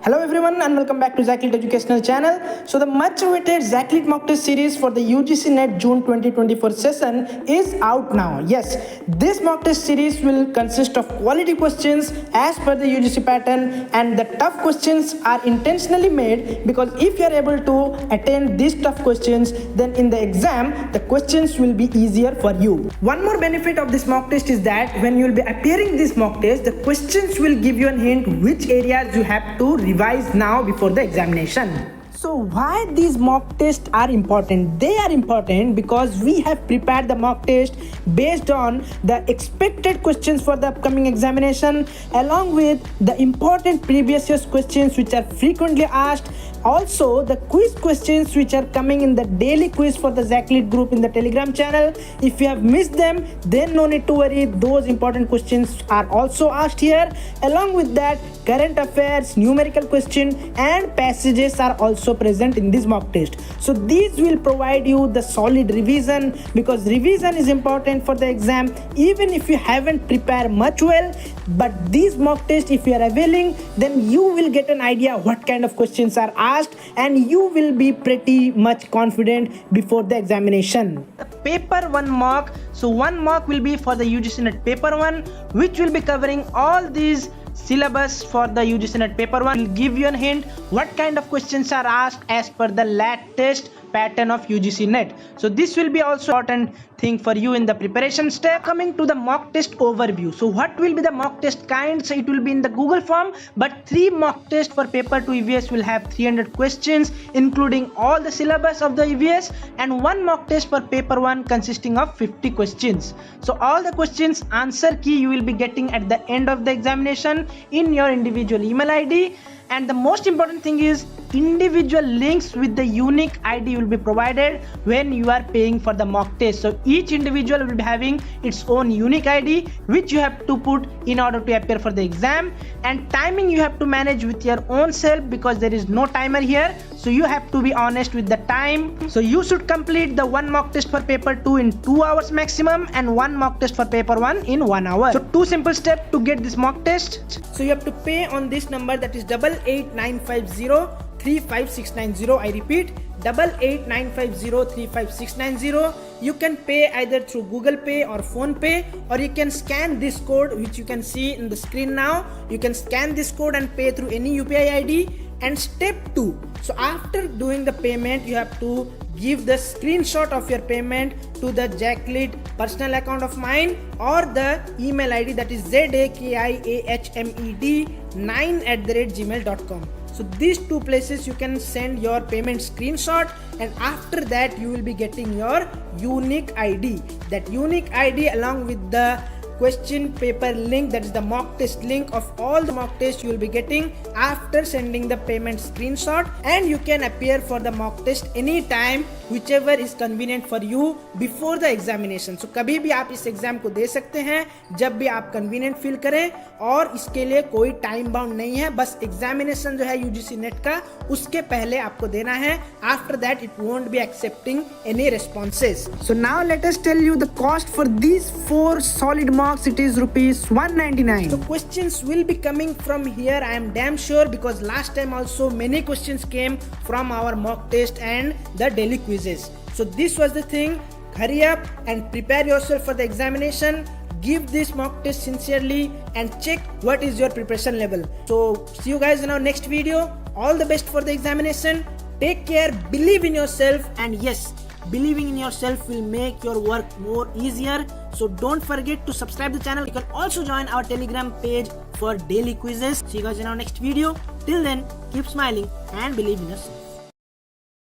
Hello everyone and welcome back to Zaclit Educational Channel. So the much awaited Zaclit mock test series for the UGC NET June 2024 session is out now. Yes, this mock test series will consist of quality questions as per the UGC pattern, and the tough questions are intentionally made because if you are able to attend these tough questions, then in the exam the questions will be easier for you. One more benefit of this mock test is that when you will be appearing this mock test, the questions will give you a hint which areas you have to revise now before the examination. So why these mock tests are important? They are important because we have prepared the mock test based on the expected questions for the upcoming examination, along with the important previous year's questions which are frequently asked. Also, the quiz questions which are coming in the daily quiz for the Zaclit group in the Telegram channel. If you have missed them, then no need to worry. Those important questions are also asked here. Along with that, current affairs, numerical question and passages are also present in this mock test. So these will provide you the solid revision, because revision is important for the exam even if you haven't prepared much well. But these mock tests, if you are availing, then you will get an idea what kind of questions are asked and you will be pretty much confident before the examination. The paper 1 mock. So one mock will be for the UGC NET paper 1, which will be covering all these syllabus for the UGC NET paper 1. Will give you a hint what kind of questions are asked as per the latest pattern of UGC NET. So this will be also important thing for you in the preparation step. Coming to the mock test overview. So what will be the mock test kind? So it will be in the Google form, but 3 mock tests for paper 2 EVS will have 300 questions including all the syllabus of the EVS, and 1 mock test for paper 1 consisting of 50 questions. So all the questions answer key you will be getting at the end of the examination in your individual email ID. And the most important thing is individual links with the unique ID will be provided when you are paying for the mock test. So each individual will be having its own unique ID which you have to put in order to appear for the exam, and timing you have to manage with your own self because there is no timer here. So you have to be honest with the time. So you should complete the 1 mock test for paper 2 in 2 hours maximum and 1 mock test for paper 1 in 1 hour. So 2 simple steps to get this mock test. So you have to pay on this number, that is 88950 35690. I repeat, 88950 35690. You can pay either through Google Pay or Phone Pay, or you can scan this code which you can see in the screen now. You can scan this code and pay through any UPI ID. And step 2, so after doing the payment, you have to give the screenshot of your payment to the Zaclit personal account of mine or the email ID, that is zakiahmed9@gmail.com. So these 2 places you can send your payment screenshot, and after that you will be getting your unique ID. That unique ID along with the question paper link, that is the mock test link of all the mock tests you will be getting after sending the payment screenshot, and you can appear for the mock test anytime whichever is convenient for you before the examination. So कभी भी आप इस exam को दे सकते हैं जब भी आप कन्वीनियंट फील करें, और इसके लिए कोई टाइम बाउंड नहीं है. बस एग्जामिनेशन जो है UGC NET का उसके पहले आपको देना है. After that it won't be accepting any responses. So now let us tell you the cost for these 4 solid mocks. It is rupees 199. So questions will be coming from here, I am damn sure, because last time also many questions came from our mock test and the daily quizzes. So this was the thing. Hurry up and prepare yourself for the examination. Give this mock test sincerely and check what is your preparation level. So see you guys in our next video. All the best for the examination. Take care, believe in yourself, and yes, believing in yourself will make your work more easier. So don't forget to subscribe the channel. You can also join our Telegram page for daily quizzes. See you guys in our next video. Till then, keep smiling and believe in yourself.